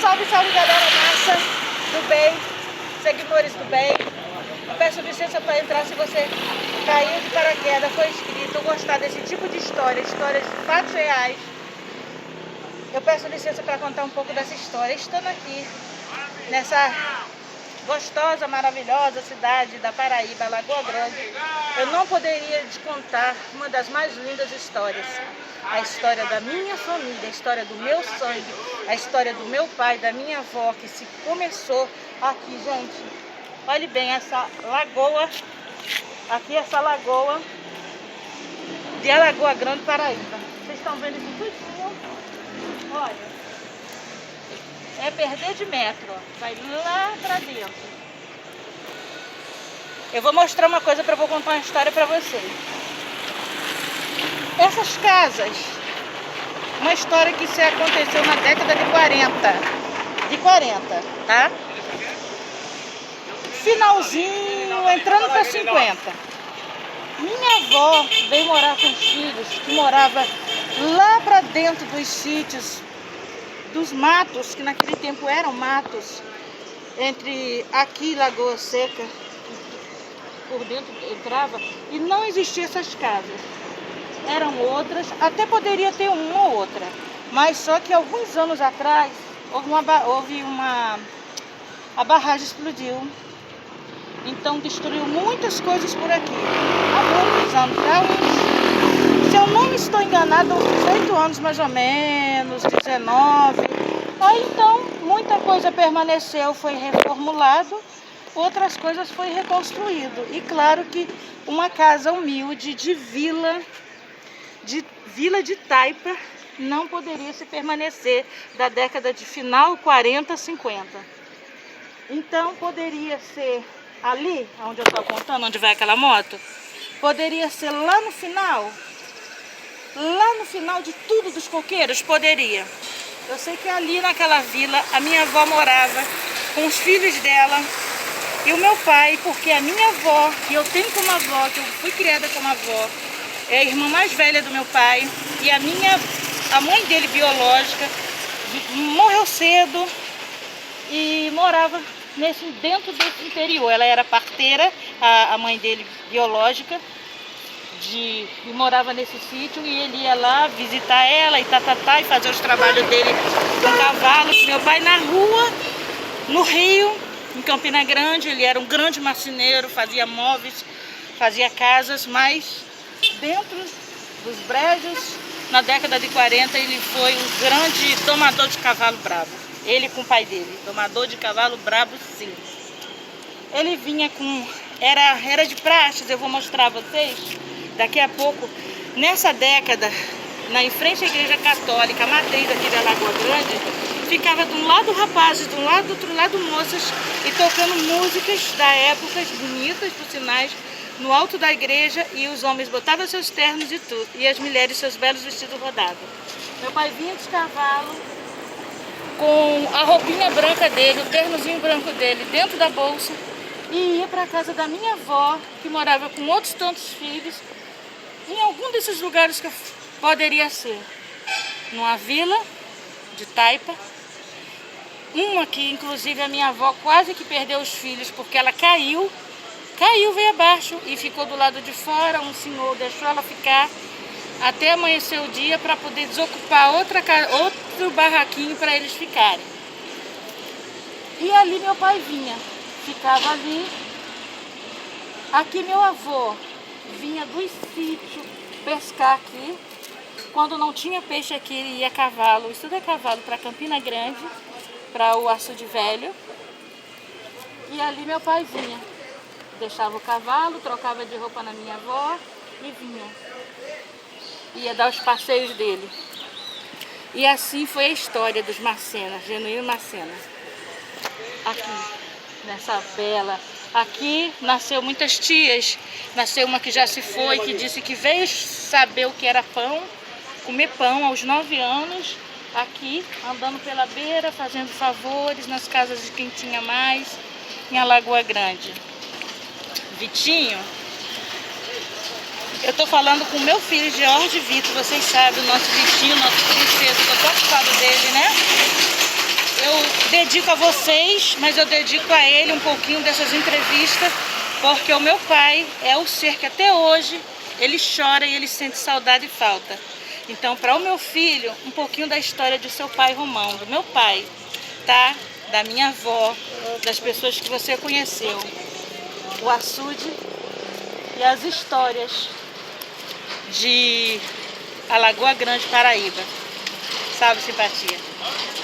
Salve, salve galera massa do bem, seguidores do bem. Eu peço licença para entrar se você caiu de paraquedas, foi inscrito, gostar desse tipo de história, histórias de fatos reais. Eu peço licença para contar um pouco dessa história. Estando aqui nessa gostosa, maravilhosa cidade da Paraíba, Lagoa Grande, eu não poderia te contar uma das mais lindas histórias. A história da minha família, a história do meu sangue, a história do meu pai, da minha avó, que se começou aqui, gente. Olhe bem essa lagoa, aqui essa lagoa de Lagoa Grande, Paraíba. Vocês estão vendo isso tudinho? Olha, é perder de metro, ó. Vai lá pra dentro. Eu vou mostrar uma coisa para contar uma história para vocês. Essas casas, uma história que se aconteceu na década de 40, tá? Finalzinho, entrando para 50. Minha avó veio morar com os filhos, que morava lá para dentro dos sítios, dos matos, que naquele tempo eram matos, entre aqui e Lagoa Seca, por dentro entrava, e não existiam essas casas. Eram outras, até poderia ter uma ou outra, mas só que alguns anos atrás a barragem explodiu, então destruiu muitas coisas por aqui. Há muitos anos, se eu não me estou enganada, uns 18 anos mais ou menos, 19. Aí então muita coisa permaneceu, foi reformulado, outras coisas foi reconstruído. E claro que uma casa humilde de vila de taipa não poderia se permanecer da década de final 40, 50. Então poderia ser ali, onde eu estou apontando, onde vai aquela moto, poderia ser lá no final de tudo dos coqueiros, poderia. Eu sei que ali naquela vila a minha avó morava com os filhos dela e o meu pai, porque a minha avó, que eu tenho como avó, que eu fui criada como avó, é a irmã mais velha do meu pai, e a mãe dele biológica morreu cedo e morava dentro desse interior. Ela era parteira, a mãe dele biológica, e morava nesse sítio, e ele ia lá visitar ela e e fazer os trabalhos dele com cavalo. Meu pai na rua, no Rio, em Campina Grande, ele era um grande marceneiro, fazia móveis, fazia casas, mas dentro dos brejos, na década de 40, ele foi um grande domador de cavalo bravo. Ele com o pai dele, domador de cavalo bravo, sim. Ele vinha com... Era de praxes, eu vou mostrar a vocês daqui a pouco. Nessa década, em frente à igreja católica, a matriz aqui da Lagoa Grande, ficava de um lado rapazes, de um lado, do outro lado moças, e tocando músicas da época, bonitas, por sinais, no alto da igreja, e os homens botavam seus ternos e tudo, e as mulheres seus belos vestidos rodados. Meu pai vinha de cavalo, com a roupinha branca dele, o ternozinho branco dele, dentro da bolsa, e ia para a casa da minha avó, que morava com outros tantos filhos, em algum desses lugares que poderia ser. Numa vila de taipa, uma que inclusive a minha avó quase que perdeu os filhos, porque ela caiu, veio abaixo e ficou do lado de fora. Um senhor deixou ela ficar até amanhecer o dia para poder desocupar outro barraquinho para eles ficarem. E ali meu pai vinha, ficava ali. Aqui meu avô vinha do sítio pescar aqui. Quando não tinha peixe aqui, ele ia a cavalo, isso é cavalo, para Campina Grande, para o Açude Velho. E ali meu pai vinha, deixava o cavalo, trocava de roupa na minha avó e vinha. Ia dar os passeios dele. E assim foi a história dos Macena, Genuíno Macena. Aqui, nessa bela. Aqui nasceu muitas tias. Nasceu uma que já se foi, que disse que veio saber o que era pão, comer pão aos 9 anos. Aqui, andando pela beira, fazendo favores nas casas de quem tinha mais, em Lagoa Grande. Vitinho, eu tô falando com o meu filho, Jorge Vitor, vocês sabem, o nosso Vitinho, nosso princesa, tô tão ocupado dele, né? Eu dedico a vocês, mas eu dedico a ele um pouquinho dessas entrevistas, porque o meu pai é o ser que até hoje ele chora e ele sente saudade e falta. Então, para o meu filho, um pouquinho da história de seu pai, Romão, do meu pai, tá? Da minha avó, das pessoas que você conheceu, o açude e as histórias de Alagoa Grande, Paraíba. Salve, simpatia.